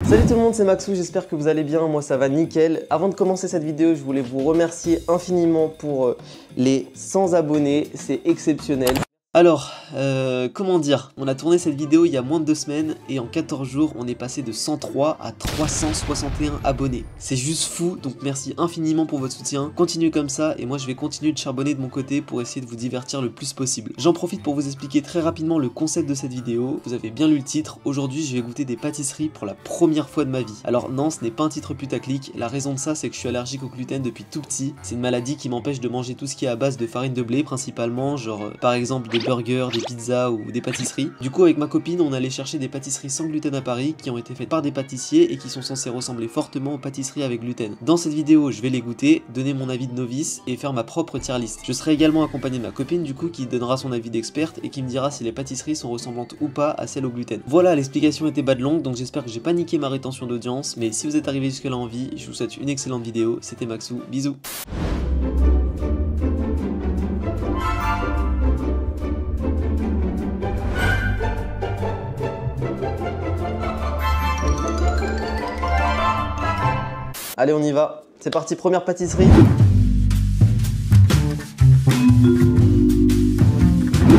Salut tout le monde, c'est Maxou, j'espère que vous allez bien, moi ça va nickel. Avant de commencer cette vidéo, je voulais vous remercier infiniment pour les 100 abonnés, c'est exceptionnel. Alors, comment dire, on a tourné cette vidéo il y a moins de 2 semaines et en 14 jours, on est passé de 103 à 361 abonnés. C'est juste fou, donc merci infiniment pour votre soutien. Continuez comme ça et moi je vais continuer de charbonner de mon côté pour essayer de vous divertir le plus possible. J'en profite pour vous expliquer très rapidement le concept de cette vidéo. Vous avez bien lu le titre, aujourd'hui je vais goûter des pâtisseries pour la première fois de ma vie. Alors non, ce n'est pas un titre putaclic, la raison de ça c'est que je suis allergique au gluten depuis tout petit. C'est une maladie qui m'empêche de manger tout ce qui est à base de farine de blé principalement, genre par exemple des burgers, des pizzas ou des pâtisseries. Du coup avec ma copine on allait chercher des pâtisseries sans gluten à Paris qui ont été faites par des pâtissiers et qui sont censées ressembler fortement aux pâtisseries avec gluten. Dans cette vidéo je vais les goûter, donner mon avis de novice et faire ma propre tier list. Je serai également accompagné de ma copine du coup qui donnera son avis d'experte et qui me dira si les pâtisseries sont ressemblantes ou pas à celles au gluten. Voilà, l'explication était bas de longue donc j'espère que j'ai pas niqué ma rétention d'audience, mais si vous êtes arrivé jusque là en vie, je vous souhaite une excellente vidéo. C'était Maxou, bisous. Allez, on y va. C'est parti, première pâtisserie.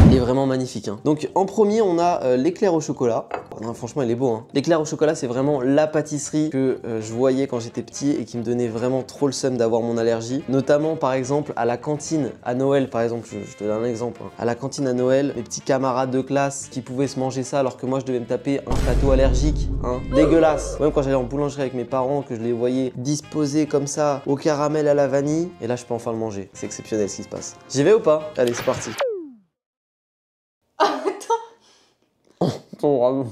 Il est vraiment magnifique. Hein. Donc en premier, on a l'éclair au chocolat. Non, franchement, il est beau. Hein. L'éclair au chocolat, c'est vraiment la pâtisserie que je voyais quand j'étais petit et qui me donnait vraiment trop le seum d'avoir mon allergie. Notamment, par exemple, à la cantine à Noël, par exemple, je te donne un exemple. Hein. À la cantine à Noël, mes petits camarades de classe qui pouvaient se manger ça alors que moi, je devais me taper un plateau allergique. Hein. Dégueulasse. Même quand j'allais en boulangerie avec mes parents, que je les voyais disposés comme ça au caramel à la vanille. Et là, je peux enfin le manger. C'est exceptionnel ce qui se passe. J'y vais ou pas? Allez, c'est parti. Oh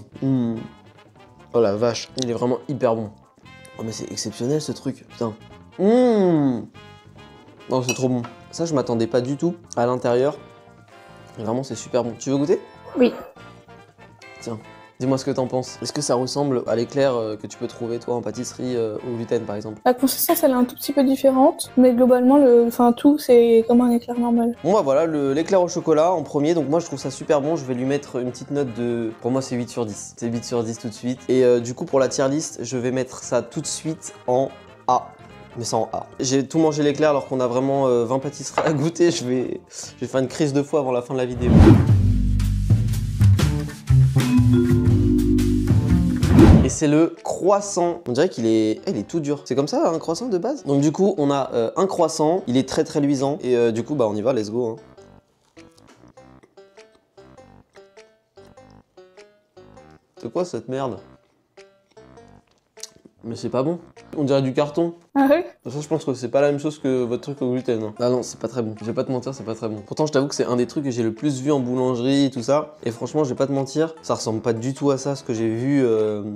la vache, il est vraiment hyper bon. Oh mais c'est exceptionnel ce truc, putain. Non, c'est trop bon. Ça je m'attendais pas du tout à l'intérieur. Vraiment c'est super bon. Tu veux goûter? Oui. Tiens, dis-moi ce que t'en penses. Est-ce que ça ressemble à l'éclair que tu peux trouver toi en pâtisserie au gluten par exemple? La consistance elle est un tout petit peu différente, mais globalement tout c'est comme un éclair normal. Bon bah voilà, l'éclair au chocolat en premier, donc moi je trouve ça super bon, je vais lui mettre une petite note de... Pour moi c'est 8 sur 10, c'est 8 sur 10 tout de suite. Et du coup pour la tier list, je vais mettre ça tout de suite en A. Mais ça en A. J'ai tout mangé l'éclair alors qu'on a vraiment 20 pâtisseries à goûter, je vais faire une crise de foie avant la fin de la vidéo. Et c'est le croissant. On dirait qu'il est... il est tout dur. C'est comme ça un croissant de base. Donc du coup on a un croissant, il est très luisant. Et du coup bah on y va, let's go. Hein. C'est quoi cette merde? Mais c'est pas bon. On dirait du carton. Ah ouais? Ça, je pense que c'est pas la même chose que votre truc au gluten. Hein. Ah non, c'est pas très bon. Je vais pas te mentir, c'est pas très bon. Pourtant, je t'avoue que c'est un des trucs que j'ai le plus vu en boulangerie et tout ça. Et franchement, je vais pas te mentir, ça ressemble pas du tout à ça, ce que j'ai vu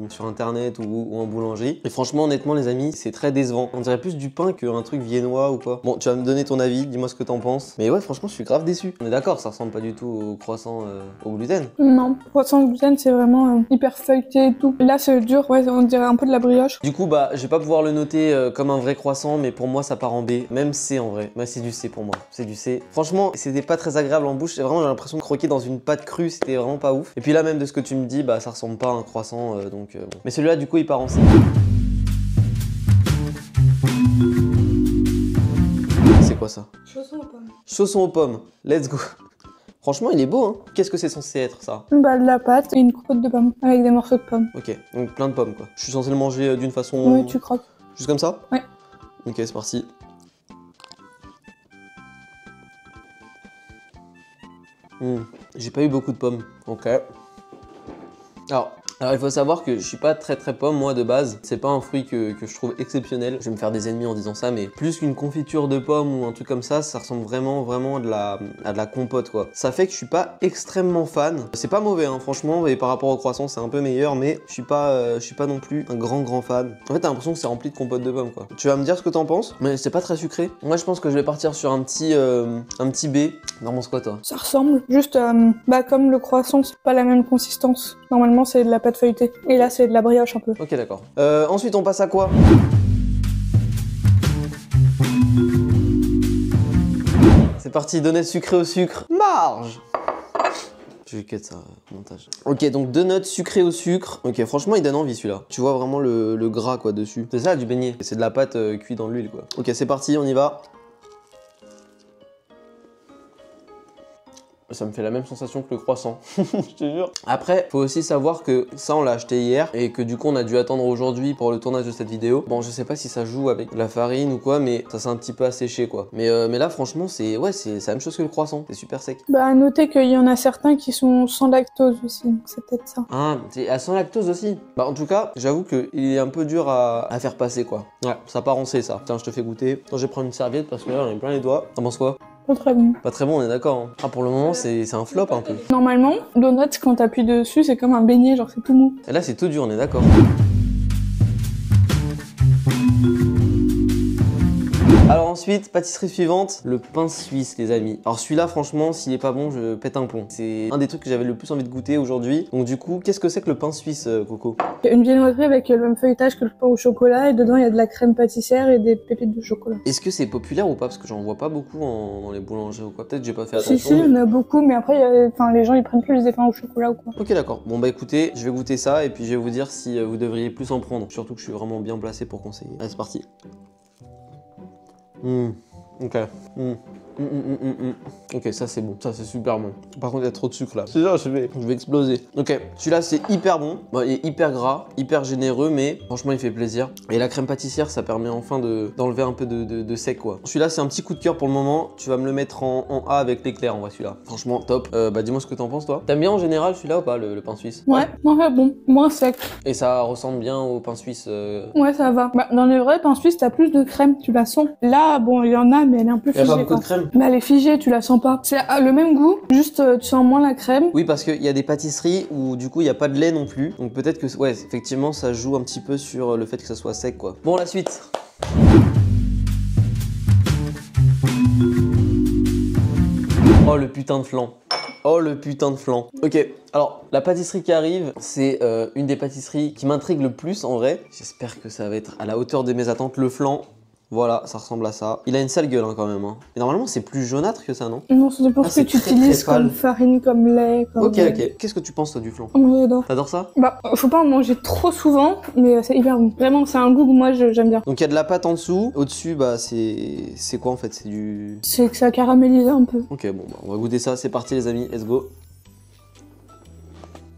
sur internet ou en boulangerie. Et franchement, honnêtement, les amis, c'est très décevant. On dirait plus du pain qu'un truc viennois ou quoi. Bon, tu vas me donner ton avis, dis-moi ce que t'en penses. Mais ouais, franchement, je suis grave déçu. On est d'accord, ça ressemble pas du tout au croissant au gluten. Non, croissant au gluten, c'est vraiment hyper feuilleté et tout. Là, c'est dur, ouais, on dirait un peu de la brioche. Du coup, bah, je vais pas pouvoir le noter comme un vrai croissant, mais pour moi, ça part en B. Même C en vrai. Ouais, c'est du C pour moi. C'est du C. Franchement, c'était pas très agréable en bouche. J'ai l'impression de croquer dans une pâte crue. C'était vraiment pas ouf. Et puis là, même de ce que tu me dis, bah, ça ressemble pas à un croissant. Bon. Mais celui-là, du coup, il part en C. C'est quoi ça? Chausson aux pommes. Chausson aux pommes. Let's go. Franchement, il est beau, hein. Qu'est-ce que c'est censé être, ça? Bah, de la pâte et une compote de pommes avec des morceaux de pommes. Ok, donc plein de pommes, quoi. Je suis censé le manger d'une façon... Oui, tu croques. Juste comme ça? Ouais. Ok, c'est parti. J'ai pas eu beaucoup de pommes. Ok. Alors il faut savoir que je suis pas très pomme moi de base, c'est pas un fruit que je trouve exceptionnel, je vais me faire des ennemis en disant ça, mais plus qu'une confiture de pomme ou un truc comme ça ressemble vraiment à de la compote quoi. Ça fait que je suis pas extrêmement fan, c'est pas mauvais hein, franchement, et par rapport au croissant c'est un peu meilleur, mais je suis pas non plus un grand fan. En fait t'as l'impression que c'est rempli de compote de pommes quoi. Tu vas me dire ce que t'en penses, mais c'est pas très sucré. Moi je pense que je vais partir sur un petit B. T'en penses quoi toi? Ça ressemble, juste bah comme le croissant c'est pas la même consistance, normalement c'est de la pâte feuilletée. Et là, c'est de la brioche un peu. Ok, d'accord. Ensuite, on passe à quoi? C'est parti, donner sucré au sucre. Marge! Je vais cut ça au montage. Ok, donc donuts sucrés au sucre. Ok, franchement, il donne envie celui-là. Tu vois vraiment le gras quoi dessus. C'est ça du beignet. C'est de la pâte cuite dans l'huile quoi. Ok, c'est parti, on y va. Ça me fait la même sensation que le croissant, je te jure. Après, faut aussi savoir que ça, on l'a acheté hier et que du coup, on a dû attendre aujourd'hui pour le tournage de cette vidéo. Bon, je sais pas si ça joue avec la farine ou quoi, mais ça s'est un petit peu asséché quoi. Mais là, franchement, c'est la même chose que le croissant. C'est super sec. Bah, à noter qu'il y en a certains qui sont sans lactose aussi, donc c'est peut-être ça. Ah, c'est à sans lactose aussi. Bah, en tout cas, j'avoue qu'il est un peu dur à faire passer quoi. Ouais, ça part en C ça. Tiens, je te fais goûter. Attends, je vais prendre une serviette parce que là, on est plein les doigts. T'en penses quoi? Pas très bon. Pas très bon, on est d'accord. Hein. Ah, pour le moment, c'est un flop un peu. Normalement, donuts, quand t'appuies dessus, c'est comme un beignet, genre c'est tout mou. Et là, c'est tout dur, on est d'accord. Alors ensuite, pâtisserie suivante, le pain suisse les amis. Alors celui-là franchement, s'il est pas bon, je pète un plomb. C'est un des trucs que j'avais le plus envie de goûter aujourd'hui. Donc du coup, qu'est-ce que c'est que le pain suisse, Coco? Une viennoiserie avec le même feuilletage que le pain au chocolat et dedans il y a de la crème pâtissière et des pépites de chocolat. Est-ce que c'est populaire ou pas? Parce que j'en vois pas beaucoup dans les boulangers ou quoi. Peut-être que j'ai pas fait Si, attention. il y en a beaucoup, mais après, les gens ils prennent plus les pains au chocolat ou quoi. Ok d'accord, bon bah écoutez, je vais goûter ça et puis je vais vous dire si vous devriez plus en prendre. Surtout que je suis vraiment bien placé pour conseiller. Allez c'est parti. Ok. Ok, ça c'est bon, ça c'est super bon. Par contre, il y a trop de sucre là. C'est ça, je vais exploser. Ok, celui-là c'est hyper bon. Bon, il est hyper gras, hyper généreux, mais franchement, il fait plaisir. Et la crème pâtissière, ça permet enfin d'enlever un peu de sec quoi. Celui-là, c'est un petit coup de cœur pour le moment. Tu vas me le mettre en A avec l'éclair, en vrai, celui-là. Franchement, top. Bah, dis-moi ce que t'en penses, toi. T'aimes bien en général celui-là ou pas, le pain suisse? Ouais, bon, moins sec. Et ça ressemble bien au pain suisse Ouais, ça va. Bah, dans les vrais pains suisses, t'as plus de crème, tu la sens. Là, bon, il y en a, mais elle est un peu Il y a figée. pas beaucoup de crème. Bah, elle est figée, tu la sens pas. C'est le même goût, juste tu sens moins la crème. Oui, parce qu'il y a des pâtisseries où du coup il n'y a pas de lait non plus. Donc peut-être que, ouais, effectivement, ça joue un petit peu sur le fait que ça soit sec quoi. Bon, la suite. Oh le putain de flan. Oh le putain de flan. Ok, alors la pâtisserie qui arrive, c'est une des pâtisseries qui m'intrigue le plus en vrai. J'espère que ça va être à la hauteur de mes attentes. Le flan. Voilà, ça ressemble à ça. Il a une sale gueule hein, quand même. Hein. Et normalement, c'est plus jaunâtre que ça, non? Non, ça dépend ce que tu utilises comme farine, comme lait. Comme ok. Qu'est-ce que tu penses, toi, du flan? Moi, j'adore. T'adores ça? Bah, faut pas en manger trop souvent, mais c'est hyper bon. Vraiment, c'est un goût que moi, j'aime bien. Donc, il y a de la pâte en dessous. Au-dessus, bah, c'est quoi, en fait? C'est du... C'est que ça a caramélisé un peu. Ok, bon, bah, on va goûter ça. C'est parti, les amis. Let's go.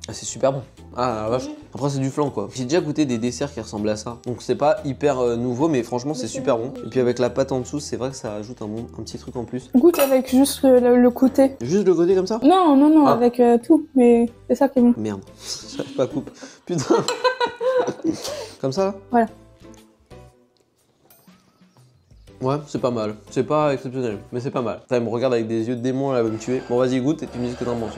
Ah, c'est super bon. Ah la vache. Après c'est du flan quoi. J'ai déjà goûté des desserts qui ressemblent à ça. Donc c'est pas hyper nouveau mais franchement c'est super bon. Et puis avec la pâte en dessous c'est vrai que ça ajoute un petit truc en plus. Goûte avec juste le côté. Juste le côté comme ça? Non, avec tout. Mais c'est ça qui est bon. Merde. J'arrive pas à couper. Putain. Comme ça là? Voilà. Ouais, c'est pas mal. C'est pas exceptionnel, mais c'est pas mal. Ça me regarde avec des yeux de démon là, elle va me tuer. Bon vas-y goûte et tu me dis ce que t'en penses.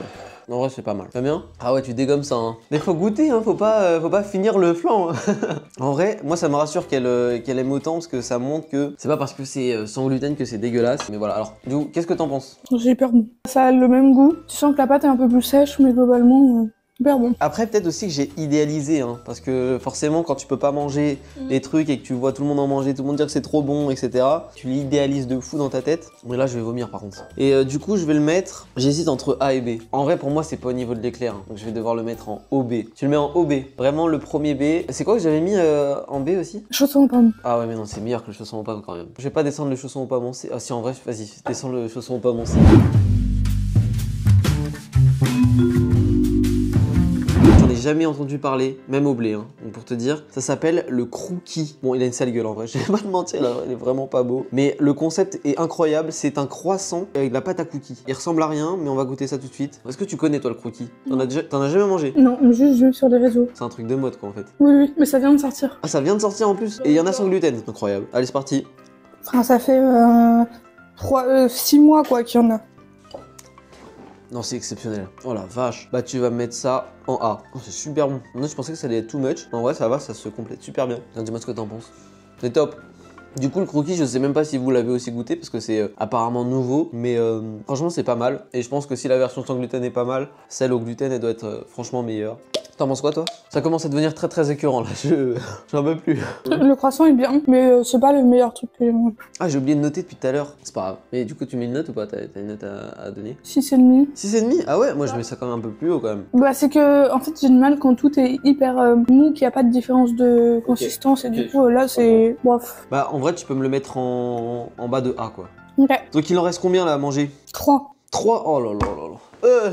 En vrai c'est pas mal. T'aimes bien? Ah ouais tu dégommes ça hein. Mais faut goûter hein, faut pas finir le flan. En vrai, moi ça me rassure qu'elle aime autant parce que ça montre que c'est pas parce que c'est sans gluten que c'est dégueulasse. Mais voilà, alors du coup, qu'est-ce que t'en penses? C'est hyper bon. Ça a le même goût. Tu sens que la pâte est un peu plus sèche, mais globalement... Super bon. Après peut-être aussi que j'ai idéalisé hein, parce que forcément quand tu peux pas manger les trucs et que tu vois tout le monde en manger, tout le monde dire que c'est trop bon etc. Tu l'idéalises de fou dans ta tête. Mais là je vais vomir par contre. Et du coup je vais le mettre, j'hésite entre A et B. En vrai pour moi c'est pas au niveau de l'éclair hein, donc je vais devoir le mettre en OB. Tu le mets en OB, vraiment le premier B. C'est quoi que j'avais mis en B aussi? Chausson aux pommes. Ah ouais mais non c'est meilleur que le chausson aux pommes quand même. Je vais pas descendre le chausson aux pommes en C. Ah si en vrai vas-y descends le chausson aux pommes en C. J'en ai jamais entendu parler, même au blé, hein. Donc pour te dire, ça s'appelle le crookie. Bon, il a une sale gueule en vrai, je vais pas te mentir, là, il est vraiment pas beau. Mais le concept est incroyable, c'est un croissant avec de la pâte à cookies. Il ressemble à rien, mais on va goûter ça tout de suite. Est-ce que tu connais toi le crookie? T'en as jamais mangé? Non, juste vu sur les réseaux. C'est un truc de mode quoi en fait. Oui, mais ça vient de sortir. Ah, ça vient de sortir en plus? Et il y en a sans gluten, incroyable. Allez, c'est parti. Enfin, ça fait 6 mois quoi qu'il y en a. Non, c'est exceptionnel. Oh la vache. Bah, tu vas mettre ça en A. Oh, c'est super bon. Moi, je pensais que ça allait être too much. En vrai, ça va, ça se complète super bien. Dis-moi ce que t'en penses. C'est top. Du coup, le crookie, je sais même pas si vous l'avez aussi goûté parce que c'est apparemment nouveau. Mais franchement, c'est pas mal. Et je pense que si la version sans gluten est pas mal, celle au gluten, elle doit être franchement meilleure. T'en penses quoi toi? Ça commence à devenir très écœurant là, j'en peux plus. Le croissant est bien, mais c'est pas le meilleur truc que j'ai mangé. Ah, j'ai oublié de noter depuis tout à l'heure. C'est pas grave. Mais du coup, tu mets une note ou pas? T'as une note à donner? 6,5. 6,5? Ah ouais, moi je mets ça quand même un peu plus haut quand même. Bah c'est que en fait j'ai du mal quand tout est hyper mou, qu'il n'y a pas de différence de consistance et du coup là c'est bof. Bah en vrai tu peux me le mettre en bas de A quoi. Ok. Donc il en reste combien là à manger? 3. 3? Oh là là là là.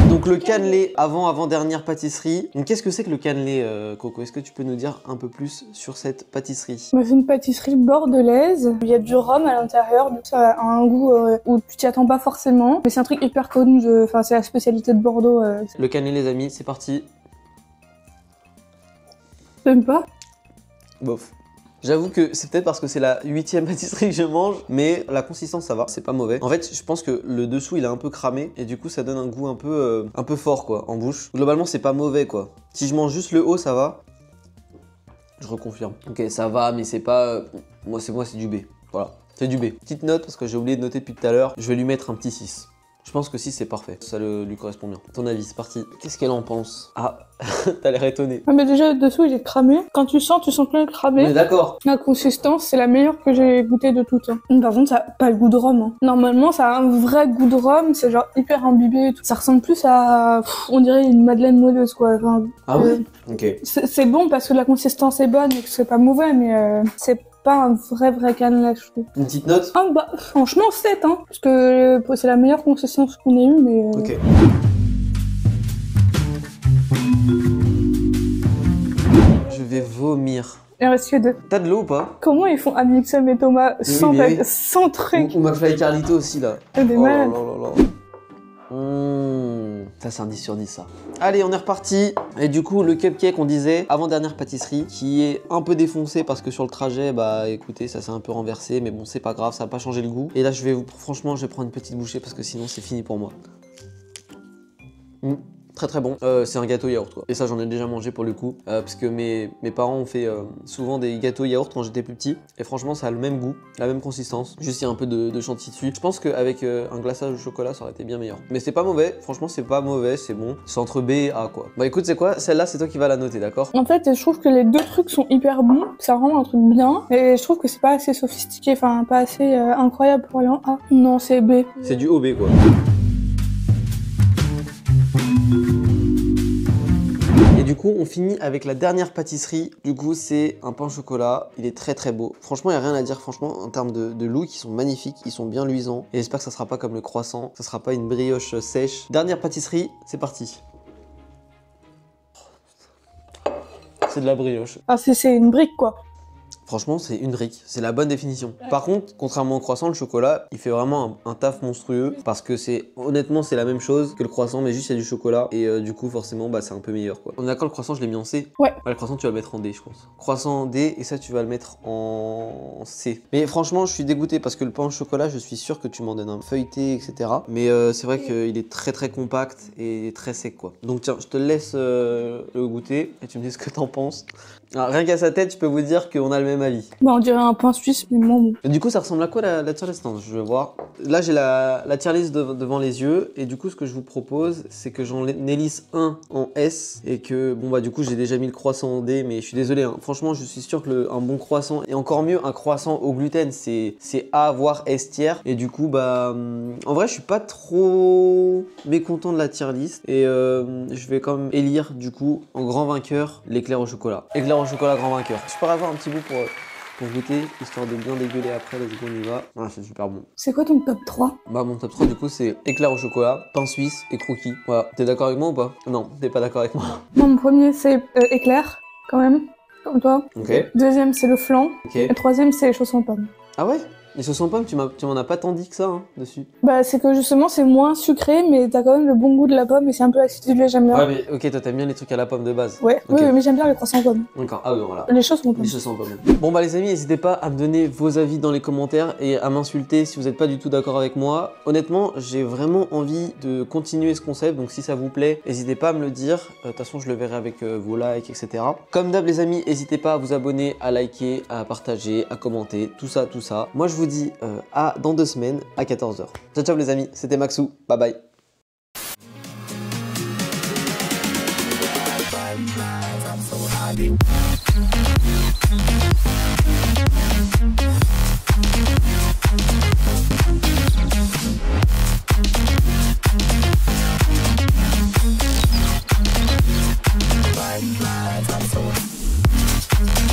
Donc le cannelé avant-dernière pâtisserie. Donc qu'est-ce que c'est que le cannelé, Coco? Est-ce que tu peux nous dire un peu plus sur cette pâtisserie? Bah, c'est une pâtisserie bordelaise. Il y a du rhum à l'intérieur, donc ça a un goût où tu t'y attends pas forcément. Mais c'est un truc hyper connu, enfin c'est la spécialité de Bordeaux. Le cannelé les amis, c'est parti. T'aimes pas? Bof. J'avoue que c'est peut-être parce que c'est la 8e pâtisserie que je mange, mais la consistance ça va, c'est pas mauvais. En fait, je pense que le dessous il est un peu cramé et du coup ça donne un goût un peu fort quoi en bouche. Globalement c'est pas mauvais quoi. Si je mange juste le haut ça va. Je reconfirme. Ok ça va mais c'est pas... Moi c'est du B. Voilà, c'est du B. Petite note parce que j'ai oublié de noter depuis tout à l'heure. Je vais lui mettre un petit 6. Je pense que 6 c'est parfait, ça lui correspond bien. Ton avis, c'est parti. Qu'est-ce qu'elle en pense? Ah, t'as l'air étonné. Ah mais déjà le dessous il est cramé. Quand tu sens plein de cramé. Mais d'accord. La consistance c'est la meilleure que j'ai goûtée de toutes. Par contre ça a pas le goût de rhum. Hein. Normalement ça a un vrai goût de rhum, c'est genre hyper imbibé et tout. Ça ressemble plus à... on dirait une madeleine moelleuse quoi. Enfin, ah ouais. Ok. C'est bon parce que la consistance est bonne et que c'est pas mauvais mais c'est pas un vrai cannelé, je trouve. Une petite note? Ah bah franchement 7 hein, parce que c'est la meilleure consistance qu'on ait eue mais... Ok. Je vais vomir. Il reste que 2. T'as de l'eau ou pas? Comment ils font Amixem et Thomas sans, mais oui. sans truc? Ou McFly et Carlito aussi là. Des Oh là malades. là là là. Ça c'est un 10 sur 10 ça. Allez on est reparti. Et du coup le cupcake on disait avant-dernière pâtisserie qui est un peu défoncé parce que sur le trajet bah écoutez ça s'est un peu renversé mais bon c'est pas grave ça va pas changer le goût. Et là franchement je vais prendre une petite bouchée parce que sinon c'est fini pour moi. Très bon. C'est un gâteau yaourt quoi. Et ça j'en ai déjà mangé pour le coup. Parce que mes parents ont fait souvent des gâteaux yaourt quand j'étais plus petit. Et franchement ça a le même goût, la même consistance. Juste il y a un peu de chantilly dessus. Je pense qu'avec un glaçage au chocolat ça aurait été bien meilleur. Mais c'est pas mauvais, franchement c'est pas mauvais, c'est bon. C'est entre B et A quoi. Bah écoute c'est quoi? Celle-là c'est toi qui vas la noter d'accord? En fait je trouve que les deux trucs sont hyper bons, ça rend un truc bien. Et je trouve que c'est pas assez sophistiqué, enfin pas assez incroyable pour aller en A. Non c'est B. C'est du OB quoi. Et du coup, on finit avec la dernière pâtisserie. Du coup, c'est un pain au chocolat. Il est très beau. Franchement, il n'y a rien à dire. Franchement, en termes de look, ils sont magnifiques. Ils sont bien luisants. Et j'espère que ça sera pas comme le croissant. Ça sera pas une brioche sèche. Dernière pâtisserie, c'est parti. C'est de la brioche. Ah c'est une brique quoi. Franchement, c'est une brique, c'est la bonne définition. Par contre, contrairement au croissant, le chocolat, il fait vraiment un taf monstrueux parce que honnêtement, c'est la même chose que le croissant, mais juste il y a du chocolat et du coup, forcément, bah, c'est un peu meilleur quoi. On est d'accord, le croissant, je l'ai mis en C. Ouais. Le croissant, tu vas le mettre en D, je pense. Croissant en D et ça, tu vas le mettre en C. Mais franchement, je suis dégoûté parce que le pain au chocolat, je suis sûr que tu m'en donnes un feuilleté, etc. Mais c'est vrai qu'il est très compact et très sec quoi. Donc tiens, je te laisse le goûter et tu me dis ce que t'en penses. Alors, rien qu'à sa tête, je peux vous dire qu'on a le même avis. Bah on dirait un pain suisse mais bon. Et du coup, ça ressemble à quoi la tier list? Je vais voir. Là, j'ai la tier list devant les yeux. Et du coup, ce que je vous propose, c'est que j'en élise un en S. Et que, bon, bah, du coup, j'ai déjà mis le croissant en D. Mais je suis désolé. Hein. Franchement, je suis sûr que un bon croissant, et encore mieux, un croissant au gluten, c'est A, voire S tier. Et du coup, bah, en vrai, je suis pas trop mécontent de la tier list. Et je vais quand même élire, du coup, en grand vainqueur, l'éclair au chocolat. Éclair au chocolat, grand vainqueur. Je peux avoir un petit bout pour goûter, histoire de bien dégueuler après, let's go, on y va. Ah, c'est super bon. C'est quoi ton top 3? Bah, mon top 3, du coup, c'est éclair au chocolat, pain suisse et croquis. Voilà. T'es d'accord avec moi ou pas? Non, t'es pas d'accord avec moi. Moi, mon premier, c'est éclair, quand même, comme toi. Ok. Deuxième, c'est le flan. Ok. Et troisième, c'est les chaussons pommes. Ah ouais? Les sauces en pommes, tu m'en as pas tant dit que ça, hein, dessus. Bah, c'est que justement, c'est moins sucré, mais t'as quand même le bon goût de la pomme et c'est un peu acidulé, j'aime bien. Ouais, mais ok, toi, t'aimes bien les trucs à la pomme de base. Ouais, Ok. oui, mais j'aime bien les croissants pommes. D'accord, ah ouais, voilà. Les chaussons pommes. Les sauces en pommes. Bon bah les amis, n'hésitez pas à me donner vos avis dans les commentaires et à m'insulter si vous n'êtes pas du tout d'accord avec moi. Honnêtement, j'ai vraiment envie de continuer ce concept, donc si ça vous plaît, n'hésitez pas à me le dire. De toute façon, je le verrai avec vos likes, etc. Comme d'hab les amis, n'hésitez pas à vous abonner, à liker, à partager, à commenter, tout ça, tout ça. Moi je vous dis dans 2 semaines à 14 h. Ciao ciao les amis, c'était Maxou, bye bye. I'm so